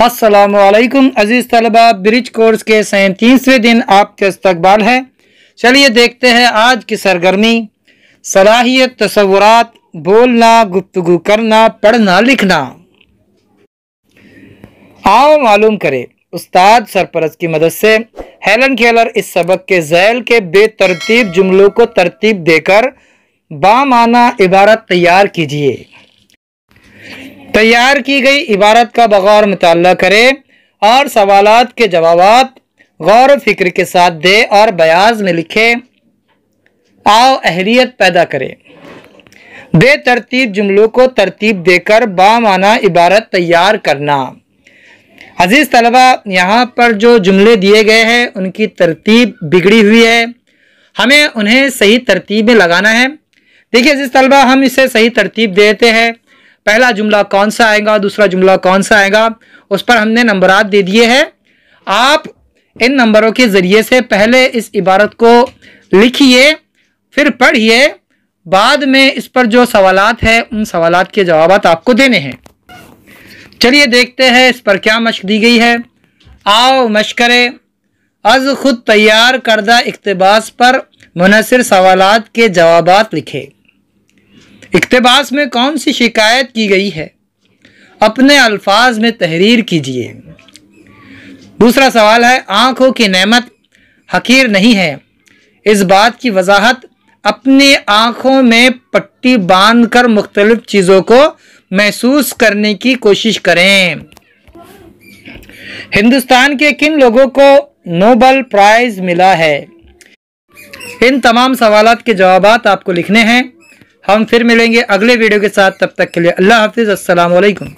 अस्सलामुअलैकुम अजीज़ तलबा, bridge course के 37वें दिन आपके इस्तकबाल है। चलिए देखते हैं आज की सरगर्मी। सलाहियत, तसव्वुरात, बोलना, गुफ्तगू करना, पढ़ना, लिखना। आओ मालूम करें उस्ताद सरपरस्त की मदद से हेलन केलर इस सबक के ज़ैल के बेतरतीब जुमलों को तरतीब देकर बामाना इबारत तैयार कीजिए। तैयार की गई इबारत का बगौर मुताला करें और सवालात के जवाबात गौर फिक्र के साथ दे और बयाज में लिखे। आओ अहलियत पैदा करें। बेतरतीब जुमलों को तरतीब देकर बामाना इबारत तैयार करना। अजीज़ तलबा, यहाँ पर जो जुमले दिए गए हैं उनकी तरतीब बिगड़ी हुई है, हमें उन्हें सही तरतीब में लगाना है। देखिए अजीज़ तलबा, हम इसे सही तरतीब देते हैं। पहला जुमला कौन सा आएगा, दूसरा जुमला कौन सा आएगा, उस पर हमने नंबरात दे दिए हैं। आप इन नंबरों के ज़रिए से पहले इस इबारत को लिखिए, फिर पढ़िए, बाद में इस पर जो सवालात हैं उन सवालात के जवाबात आपको देने हैं। चलिए देखते हैं इस पर क्या मश्क दी गई है। आओ मश्क करें। अज खुद तैयार करदा इक्तबास पर मुनसिर सवालात के जवाबात लिखे। इक्तबास में कौन सी शिकायत की गई है, अपने अल्फाज में तहरीर कीजिए। दूसरा सवाल है, आँखों की नेमत हकीर नहीं है, इस बात की वजाहत अपनी आँखों में पट्टी बांधकर मुख्तलिफ चीज़ों को महसूस करने की कोशिश करें। हिंदुस्तान के किन लोगों को नोबेल प्राइज़ मिला है। इन तमाम सवालात के जवाबात आपको लिखने हैं। हम फिर मिलेंगे अगले वीडियो के साथ, तब तक के लिए अल्लाह हाफिज़। अस्सलाम वालेकुम।